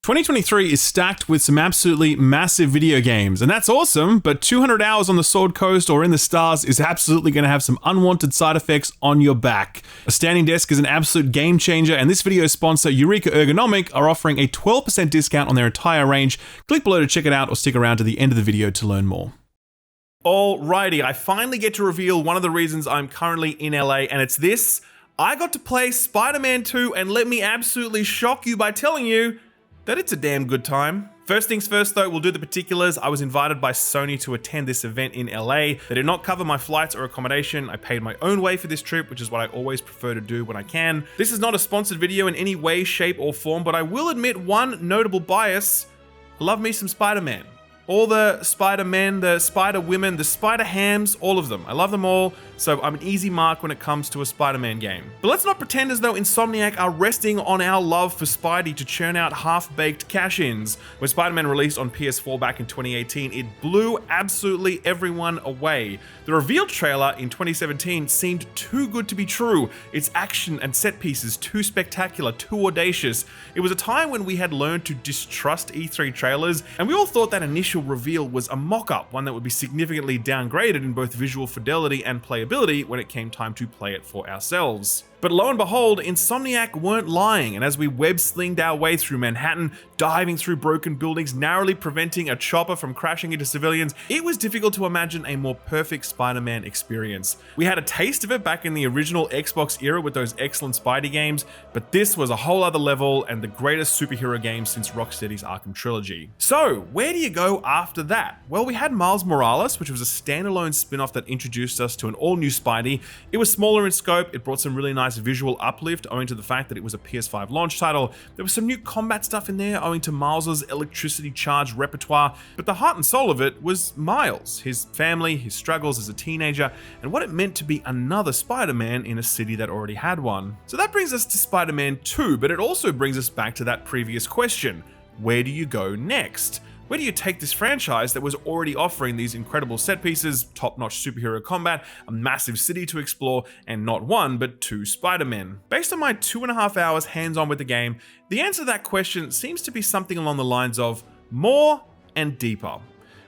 2023 is stacked with some absolutely massive video games, and that's awesome, but 200 hours on the Sword Coast or in the stars is absolutely going to have some unwanted side effects on your back. A standing desk is an absolute game changer, and this video's sponsor, Eureka Ergonomic, are offering a 12% discount on their entire range. Click below to check it out or stick around to the end of the video to learn more. Alrighty, I finally get to reveal one of the reasons I'm currently in LA, and it's this. I got to play Spider-Man 2, and let me absolutely shock you by telling you that it's a damn good time. First things first though, we'll do the particulars. I was invited by Sony to attend this event in LA. They did not cover my flights or accommodation. I paid my own way for this trip, which is what I always prefer to do when I can. This is not a sponsored video in any way, shape, or form, but I will admit one notable bias. I love me some Spider-Man. All the Spider-Men, the Spider-Women, the Spider-Hams, all of them. I love them all, so I'm an easy mark when it comes to a Spider-Man game. But let's not pretend as though Insomniac are resting on our love for Spidey to churn out half-baked cash-ins. When Spider-Man released on PS4 back in 2018, it blew absolutely everyone away. The reveal trailer in 2017 seemed too good to be true. Its action and set pieces too spectacular, too audacious. It was a time when we had learned to distrust E3 trailers, and we all thought that initial reveal was a mock-up, one that would be significantly downgraded in both visual fidelity and playability when it came time to play it for ourselves. But lo and behold, Insomniac weren't lying, and as we web-slinged our way through Manhattan, diving through broken buildings, narrowly preventing a chopper from crashing into civilians, it was difficult to imagine a more perfect Spider-Man experience. We had a taste of it back in the original Xbox era with those excellent Spidey games, but this was a whole other level and the greatest superhero game since Rocksteady's Arkham trilogy. So, where do you go after that? Well, we had Miles Morales, which was a standalone spin-off that introduced us to an all-new Spidey. It was smaller in scope, it brought some really nice visual uplift owing to the fact that it was a PS5 launch title. There was some new combat stuff in there owing to Miles's electricity charged repertoire, but the heart and soul of it was Miles, his family, his struggles as a teenager, and what it meant to be another Spider-Man in a city that already had one. So that brings us to Spider-Man 2, but it also brings us back to that previous question. Where do you go next? Where do you take this franchise that was already offering these incredible set pieces, top-notch superhero combat, a massive city to explore, and not one, but two Spider-Men? Based on my 2.5 hours hands-on with the game, the answer to that question seems to be something along the lines of more and deeper.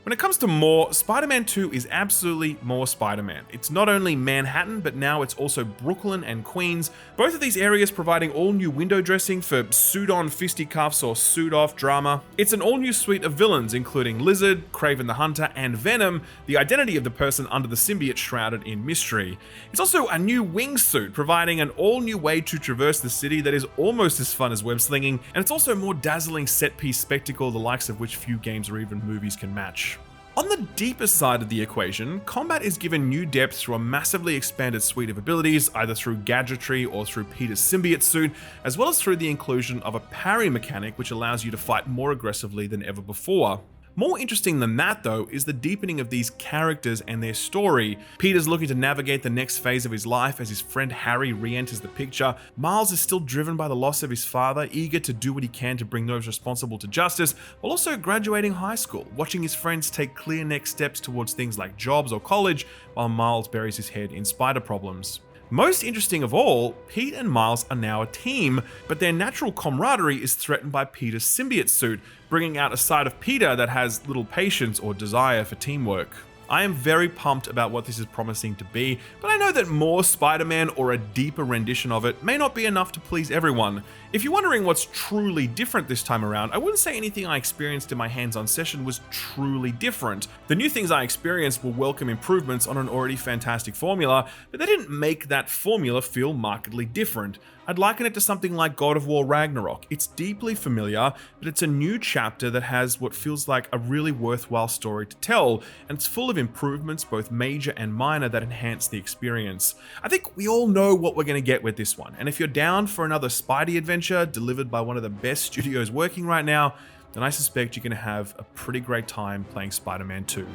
When it comes to more, Spider-Man 2 is absolutely more Spider-Man. It's not only Manhattan, but now it's also Brooklyn and Queens, both of these areas providing all-new window dressing for suit-on fisticuffs or suit-off drama. It's an all-new suite of villains, including Lizard, Kraven the Hunter, and Venom, the identity of the person under the symbiote shrouded in mystery. It's also a new wingsuit, providing an all-new way to traverse the city that is almost as fun as web-slinging, and it's also a more dazzling set-piece spectacle, the likes of which few games or even movies can match. On the deeper side of the equation, combat is given new depth through a massively expanded suite of abilities, either through gadgetry or through Peter's symbiote suit, as well as through the inclusion of a parry mechanic which allows you to fight more aggressively than ever before. More interesting than that though is the deepening of these characters and their story. Peter's looking to navigate the next phase of his life as his friend Harry re-enters the picture. Miles is still driven by the loss of his father, eager to do what he can to bring those responsible to justice, while also graduating high school, watching his friends take clear next steps towards things like jobs or college, while Miles buries his head in spider problems. Most interesting of all, Pete and Miles are now a team, but their natural camaraderie is threatened by Peter's symbiote suit, bringing out a side of Peter that has little patience or desire for teamwork. I am very pumped about what this is promising to be, but I know that more Spider-Man or a deeper rendition of it may not be enough to please everyone. If you're wondering what's truly different this time around, I wouldn't say anything I experienced in my hands-on session was truly different. The new things I experienced were welcome improvements on an already fantastic formula, but they didn't make that formula feel markedly different. I'd liken it to something like God of War Ragnarok. It's deeply familiar, but it's a new chapter that has what feels like a really worthwhile story to tell, and it's full of improvements, both major and minor, that enhance the experience. I think we all know what we're going to get with this one, and if you're down for another Spidey adventure delivered by one of the best studios working right now, then I suspect you're going to have a pretty great time playing Spider-Man 2.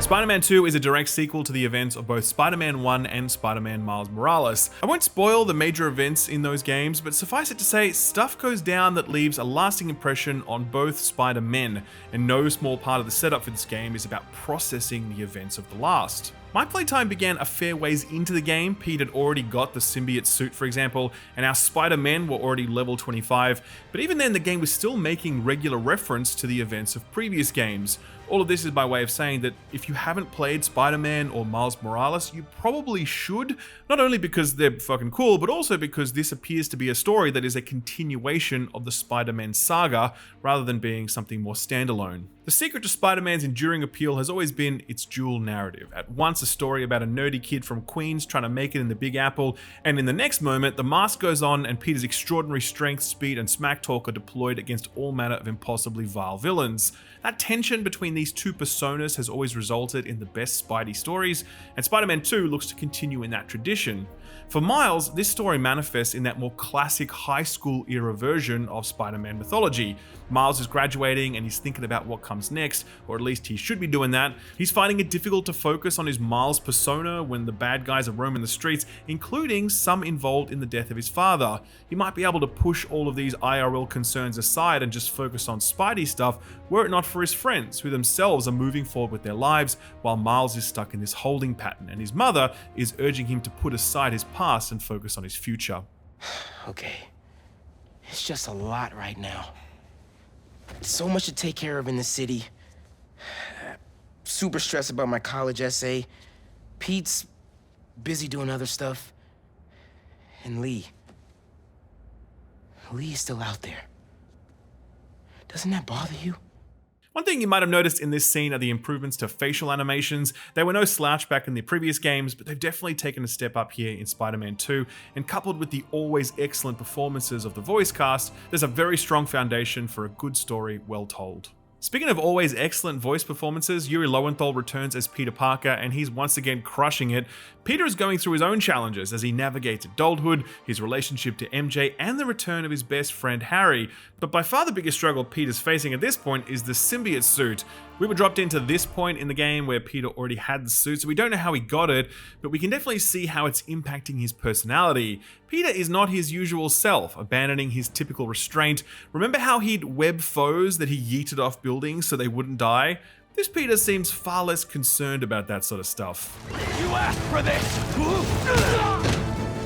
Spider-Man 2 is a direct sequel to the events of both Spider-Man 1 and Spider-Man Miles Morales. I won't spoil the major events in those games, but suffice it to say, stuff goes down that leaves a lasting impression on both Spider-Men, and no small part of the setup for this game is about processing the events of the last. My playtime began a fair ways into the game. Pete had already got the symbiote suit, for example, and our Spider-Men were already level 25, but even then the game was still making regular reference to the events of previous games. All of this is by way of saying that if you haven't played Spider-Man or Miles Morales, you probably should, not only because they're fucking cool, but also because this appears to be a story that is a continuation of the Spider-Man saga, rather than being something more standalone. The secret to Spider-Man's enduring appeal has always been its dual narrative. At once a story about a nerdy kid from Queens trying to make it in the Big Apple, and in the next moment, the mask goes on and Peter's extraordinary strength, speed, and smack talk are deployed against all manner of impossibly vile villains. That tension between these two personas has always resulted in the best Spidey stories, and Spider-Man 2 looks to continue in that tradition. For Miles, this story manifests in that more classic high school era version of Spider-Man mythology. Miles is graduating and he's thinking about what comes next, or at least he should be doing that. He's finding it difficult to focus on his Miles persona when the bad guys are roaming the streets, including some involved in the death of his father. He might be able to push all of these IRL concerns aside and just focus on Spidey stuff, were it not for his friends, who themselves are moving forward with their lives, while Miles is stuck in this holding pattern, and his mother is urging him to put aside his past and focus on his future. Okay. It's just a lot right now. So much to take care of in the city. Super stressed about my college essay. Pete's busy doing other stuff. And Lee's still out there. Doesn't that bother you? One thing you might have noticed in this scene are the improvements to facial animations. They were no slouch back in the previous games, but they've definitely taken a step up here in Spider-Man 2, and coupled with the always excellent performances of the voice cast, there's a very strong foundation for a good story well told. Speaking of always excellent voice performances, Yuri Lowenthal returns as Peter Parker, and he's once again crushing it. Peter is going through his own challenges as he navigates adulthood, his relationship to MJ, and the return of his best friend Harry. But by far the biggest struggle Peter's facing at this point is the symbiote suit. We were dropped into this point in the game where Peter already had the suit, so we don't know how he got it, but we can definitely see how it's impacting his personality. Peter is not his usual self, abandoning his typical restraint. Remember how he'd web foes that he yeeted off buildings so they wouldn't die? This Peter seems far less concerned about that sort of stuff. You asked for this!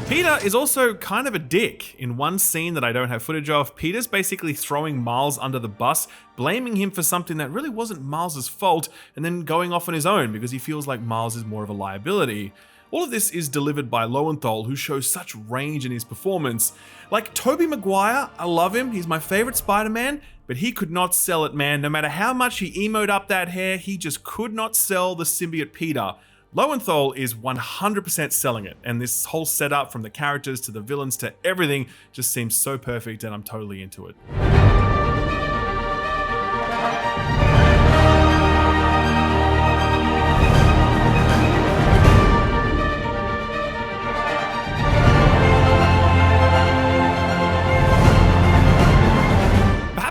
Peter is also kind of a dick. In one scene that I don't have footage of, Peter's basically throwing Miles under the bus, blaming him for something that really wasn't Miles' fault, and then going off on his own because he feels like Miles is more of a liability. All of this is delivered by Lowenthal, who shows such range in his performance. Like Tobey Maguire, I love him, he's my favorite Spider-Man, but he could not sell it, man. No matter how much he emoed up that hair, he just could not sell the symbiote Peter. Lowenthal is 100% selling it, and this whole setup from the characters to the villains to everything just seems so perfect, and I'm totally into it.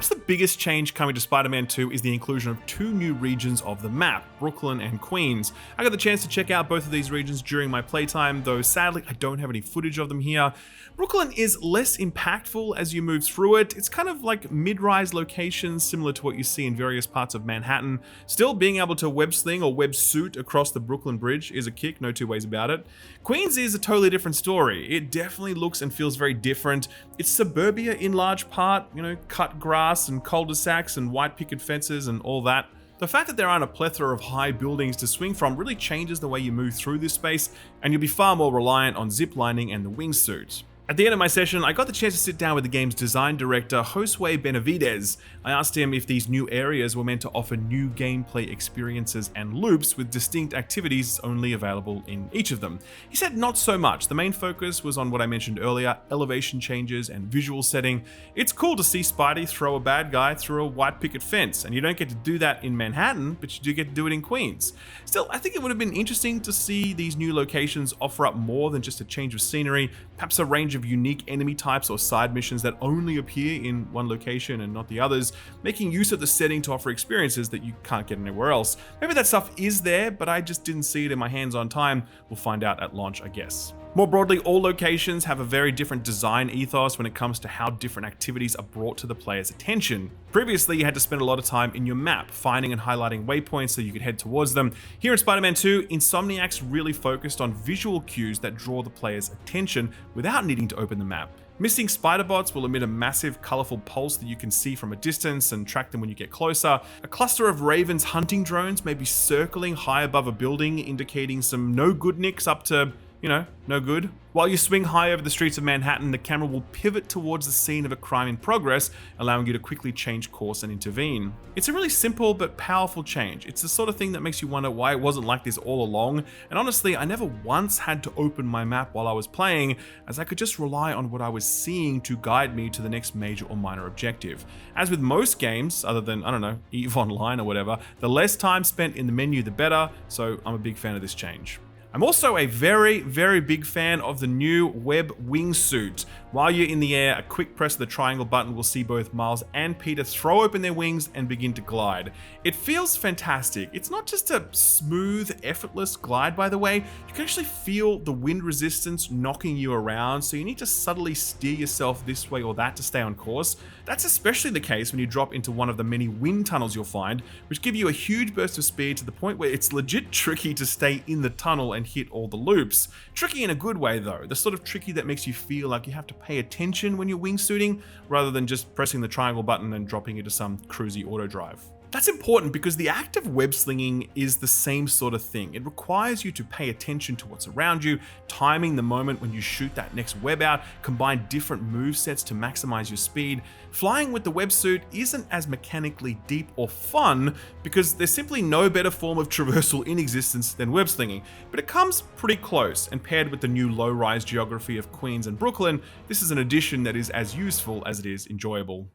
The biggest change coming to Spider-Man 2 is the inclusion of two new regions of the map, Brooklyn and Queens. I got the chance to check out both of these regions during my playtime, though sadly I don't have any footage of them here. Brooklyn is less impactful as you move through it. It's kind of like mid-rise locations similar to what you see in various parts of Manhattan. Still, being able to web sling or web suit across the Brooklyn Bridge is a kick, no two ways about it. Queens is a totally different story. It definitely looks and feels very different. It's suburbia in large part, cut grass and cul-de-sacs and white picket fences and all that. The fact that there aren't a plethora of high buildings to swing from really changes the way you move through this space, and you'll be far more reliant on ziplining and the wingsuit. At the end of my session, I got the chance to sit down with the game's design director, Josue Benavides. I asked him if these new areas were meant to offer new gameplay experiences and loops with distinct activities only available in each of them. He said not so much. The main focus was on what I mentioned earlier, elevation changes and visual setting. It's cool to see Spidey throw a bad guy through a white picket fence, and you don't get to do that in Manhattan, but you do get to do it in Queens. Still, I think it would have been interesting to see these new locations offer up more than just a change of scenery, perhaps a range of of unique enemy types or side missions that only appear in one location and not the others, making use of the setting to offer experiences that you can't get anywhere else. Maybe that stuff is there, but I just didn't see it in my hands on time. We'll find out at launch, I guess. More broadly, all locations have a very different design ethos when it comes to how different activities are brought to the player's attention. Previously, you had to spend a lot of time in your map, finding and highlighting waypoints so you could head towards them. Here in Spider-Man 2, Insomniac's really focused on visual cues that draw the player's attention without needing to open the map. Missing spider bots will emit a massive, colorful pulse that you can see from a distance and track them when you get closer. A cluster of ravens hunting drones may be circling high above a building, indicating some no good nicks up to, no good. While you swing high over the streets of Manhattan, the camera will pivot towards the scene of a crime in progress, allowing you to quickly change course and intervene. It's a really simple but powerful change. It's the sort of thing that makes you wonder why it wasn't like this all along, and honestly, I never once had to open my map while I was playing, as I could just rely on what I was seeing to guide me to the next major or minor objective. As with most games, other than, EVE Online or whatever, the less time spent in the menu the better, so I'm a big fan of this change. I'm also a very, very big fan of the new web wingsuit. While you're in the air, a quick press of the triangle button will see both Miles and Peter throw open their wings and begin to glide. It feels fantastic. It's not just a smooth, effortless glide, by the way. You can actually feel the wind resistance knocking you around, so you need to subtly steer yourself this way or that to stay on course. That's especially the case when you drop into one of the many wind tunnels you'll find, which give you a huge burst of speed to the point where it's legit tricky to stay in the tunnel and hit all the loops. Tricky in a good way though, the sort of tricky that makes you feel like you have to pay attention when you're wingsuiting, rather than just pressing the triangle button and dropping into some cruisy auto drive. That's important because the act of web slinging is the same sort of thing. It requires you to pay attention to what's around you, timing the moment when you shoot that next web out, combine different move sets to maximize your speed. Flying with the websuit isn't as mechanically deep or fun because there's simply no better form of traversal in existence than web slinging, but it comes pretty close, and paired with the new low-rise geography of Queens and Brooklyn, this is an addition that is as useful as it is enjoyable.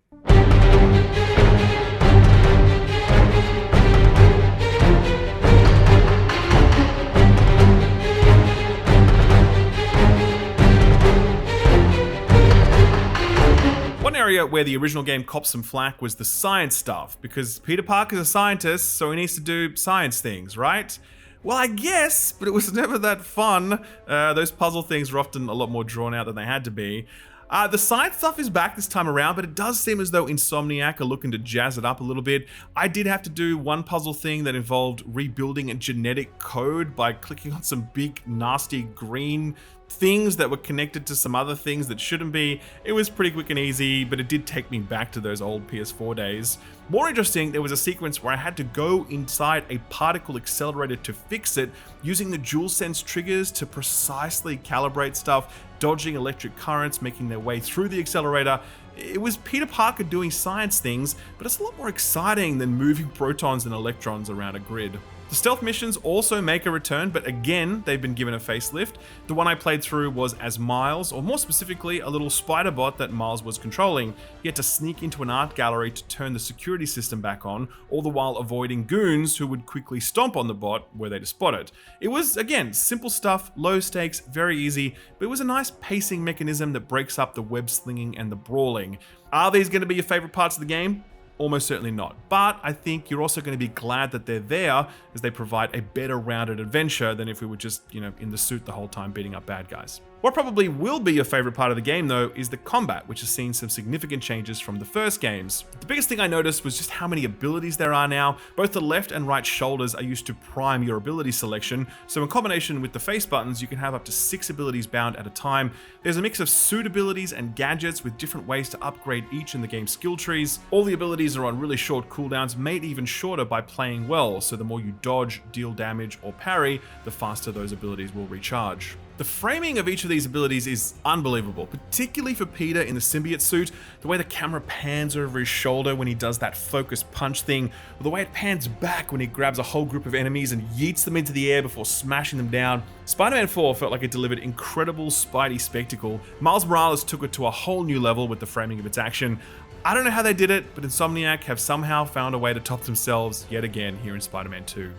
One area where the original game copped some flack was the science stuff, because Peter Parker's a scientist, so he needs to do science things, right? Well, I guess, but it was never that fun. Those puzzle things were often a lot more drawn out than they had to be. The science stuff is back this time around, but it does seem as though Insomniac are looking to jazz it up a little bit. I did have to do one puzzle thing that involved rebuilding a genetic code by clicking on some big, nasty green things that were connected to some other things that shouldn't be. It was pretty quick and easy, but it did take me back to those old PS4 days. More interesting, there was a sequence where I had to go inside a particle accelerator to fix it, using the DualSense triggers to precisely calibrate stuff, dodging electric currents, making their way through the accelerator. It was Peter Parker doing science things, but it's a lot more exciting than moving protons and electrons around a grid. The stealth missions also make a return, but again, they've been given a facelift. The one I played through was as Miles, or more specifically, a little spider bot that Miles was controlling. He had to sneak into an art gallery to turn the security system back on, all the while avoiding goons who would quickly stomp on the bot were they to spot it. It was, again, simple stuff, low stakes, very easy, but it was a nice pacing mechanism that breaks up the web slinging and the brawling. Are these going to be your favorite parts of the game? Almost certainly not, but I think you're also going to be glad that they're there, as they provide a better rounded adventure than if we were just, in the suit the whole time beating up bad guys. What probably will be your favorite part of the game though is the combat, which has seen some significant changes from the first games. The biggest thing I noticed was just how many abilities there are now. Both the left and right shoulders are used to prime your ability selection, so in combination with the face buttons you can have up to 6 abilities bound at a time. There's a mix of suit abilities and gadgets with different ways to upgrade each in the game's skill trees. All the abilities are on really short cooldowns, made even shorter by playing well, so the more you dodge, deal damage, or parry, the faster those abilities will recharge. The framing of each of these abilities is unbelievable, particularly for Peter in the symbiote suit. The way the camera pans over his shoulder when he does that focus punch thing, or the way it pans back when he grabs a whole group of enemies and yeets them into the air before smashing them down. Spider-Man 4 felt like it delivered incredible Spidey spectacle. Miles Morales took it to a whole new level with the framing of its action. I don't know how they did it, but Insomniac have somehow found a way to top themselves yet again here in Spider-Man 2.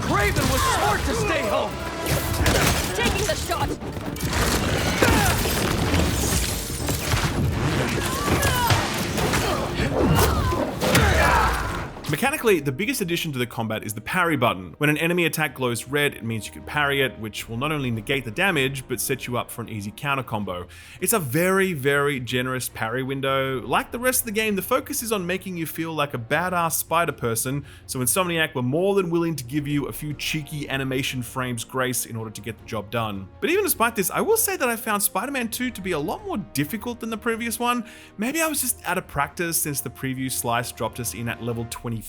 Craven was smart to stay home! Taking the shot! Mechanically, the biggest addition to the combat is the parry button. When an enemy attack glows red, it means you can parry it, which will not only negate the damage, but set you up for an easy counter combo. It's a very, very generous parry window. Like the rest of the game, the focus is on making you feel like a badass spider person, so Insomniac were more than willing to give you a few cheeky animation frames grace in order to get the job done. But even despite this, I will say that I found Spider-Man 2 to be a lot more difficult than the previous one. Maybe I was just out of practice since the preview slice dropped us in at level 25.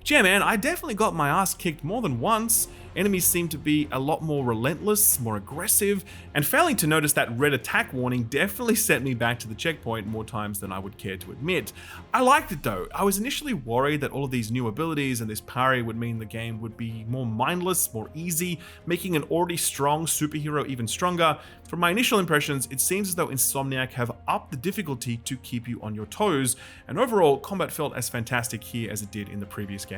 Yeah, man, I definitely got my ass kicked more than once. Enemies seem to be a lot more relentless, more aggressive, and failing to notice that red attack warning definitely sent me back to the checkpoint more times than I would care to admit. I liked it though. I was initially worried that all of these new abilities and this parry would mean the game would be more mindless, more easy, making an already strong superhero even stronger. From my initial impressions, it seems as though Insomniac have upped the difficulty to keep you on your toes, and overall, combat felt as fantastic here as it did in the previous games.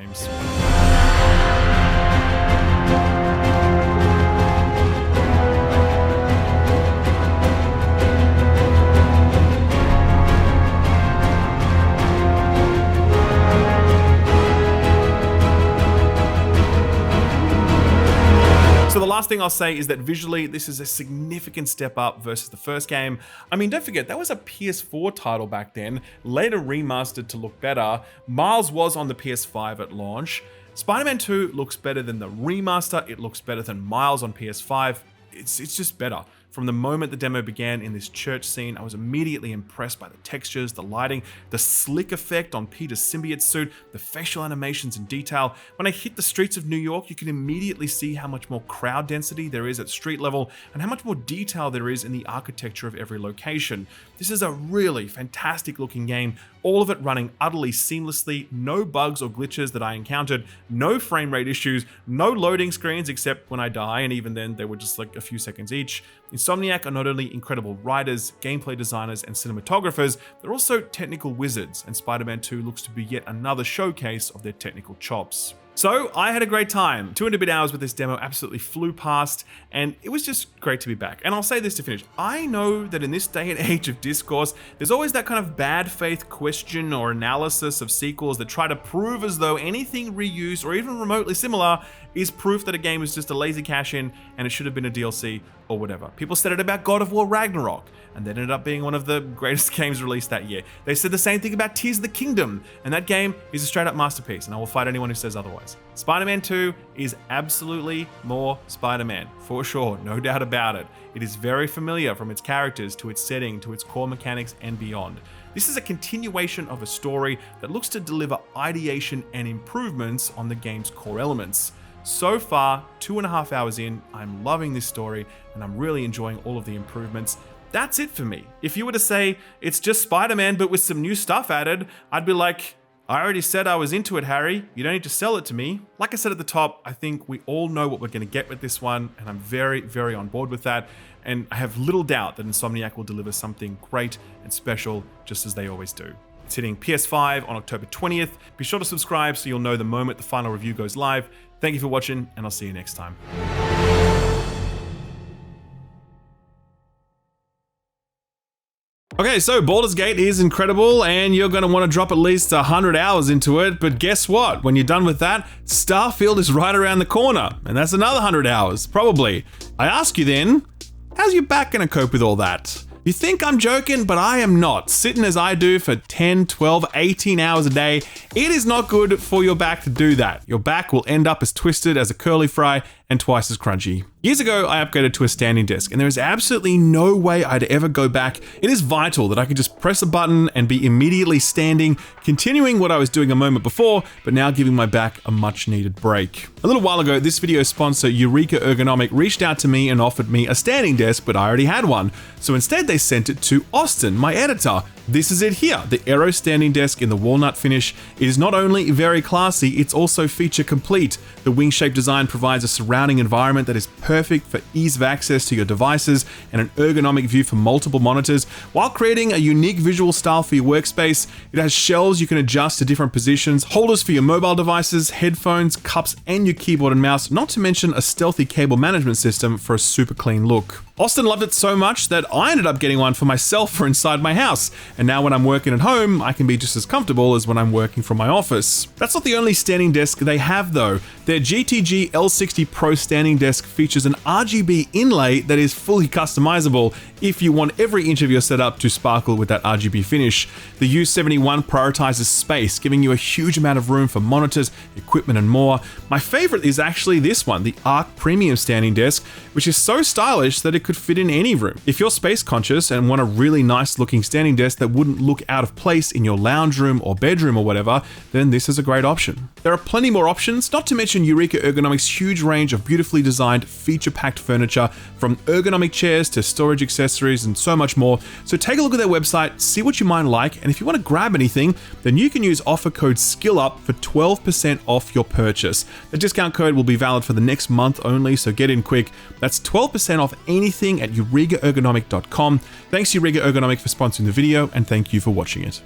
So the last thing I'll say is that visually, this is a significant step up versus the first game. I mean, don't forget, that was a PS4 title back then, later remastered to look better. Miles was on the PS5 at launch. Spider-Man 2 looks better than the remaster, it looks better than Miles on PS5. It's just better. From the moment the demo began in this church scene, I was immediately impressed by the textures, the lighting, the slick effect on Peter's symbiote suit, the facial animations and detail. When I hit the streets of New York, you can immediately see how much more crowd density there is at street level and how much more detail there is in the architecture of every location. This is a really fantastic looking game, all of it running utterly seamlessly, no bugs or glitches that I encountered, no frame rate issues, no loading screens except when I die, and even then they were just like a few seconds each. Insomniac are not only incredible writers, gameplay designers, and cinematographers, they're also technical wizards, and Spider-Man 2 looks to be yet another showcase of their technical chops. So I had a great time. 200 bit hours with this demo absolutely flew past, and it was just great to be back. And I'll say this to finish. I know that in this day and age of discourse, there's always that kind of bad faith question or analysis of sequels that try to prove as though anything reused or even remotely similar is proof that a game is just a lazy cash-in and it should have been a DLC or whatever. People said it about God of War Ragnarok, and that ended up being one of the greatest games released that year. They said the same thing about Tears of the Kingdom, and that game is a straight up masterpiece, and I will fight anyone who says otherwise. Spider-Man 2 is absolutely more Spider-Man, for sure, no doubt about it. It is very familiar from its characters to its setting to its core mechanics and beyond. This is a continuation of a story that looks to deliver ideation and improvements on the game's core elements. So far, 2.5 hours in, I'm loving this story and I'm really enjoying all of the improvements. That's it for me. If you were to say it's just Spider-Man but with some new stuff added, I'd be like, I already said I was into it, Harry. You don't need to sell it to me. Like I said at the top, I think we all know what we're going to get with this one, and I'm very, very on board with that. And I have little doubt that Insomniac will deliver something great and special, just as they always do. It's hitting PS5 on October 20th. Be sure to subscribe so you'll know the moment the final review goes live. Thank you for watching, and I'll see you next time. Okay, so Baldur's Gate is incredible, and you're going to want to drop at least 100 hours into it, but guess what? When you're done with that, Starfield is right around the corner, and that's another 100 hours, probably. I ask you then, how's your back going to cope with all that? You think I'm joking, but I am not. Sitting as I do for 10, 12, 18 hours a day, it is not good for your back to do that. Your back will end up as twisted as a curly fry and twice as crunchy. Years ago, I upgraded to a standing desk, and there is absolutely no way I'd ever go back. It is vital that I could just press a button and be immediately standing, continuing what I was doing a moment before, but now giving my back a much needed break. A little while ago, this video sponsor, Eureka Ergonomic, reached out to me and offered me a standing desk, but I already had one. So instead, they sent it to Austin, my editor. This is it here, the Aero standing desk in the walnut finish. It is not only very classy, it's also feature complete. The wing-shaped design provides a surrounding environment that is perfect for ease of access to your devices and an ergonomic view for multiple monitors, while creating a unique visual style for your workspace. It has shelves you can adjust to different positions, holders for your mobile devices, headphones, cups, and your keyboard and mouse, not to mention a stealthy cable management system for a super clean look. Austin loved it so much that I ended up getting one for myself for inside my house, and now when I'm working at home, I can be just as comfortable as when I'm working from my office. That's not the only standing desk they have though. Their GTG L60 Pro standing desk features an RGB inlay that is fully customizable if you want every inch of your setup to sparkle with that RGB finish. The U71 prioritizes space, giving you a huge amount of room for monitors, equipment, and more. My favorite is actually this one, the Arc Premium standing desk, which is so stylish that it could fit in any room. If you're space conscious and want a really nice looking standing desk that wouldn't look out of place in your lounge room or bedroom or whatever, then this is a great option. There are plenty more options, not to mention Eureka Ergonomics' huge range of beautifully designed, feature-packed furniture, from ergonomic chairs to storage accessories and so much more. So take a look at their website, see what you might like, and if you want to grab anything, then you can use offer code SKILLUP for 12% off your purchase. The discount code will be valid for the next month only, so get in quick. That's 12% off anything at euregaergonomic.com. Thanks Eureka Ergonomic for sponsoring the video, and thank you for watching it.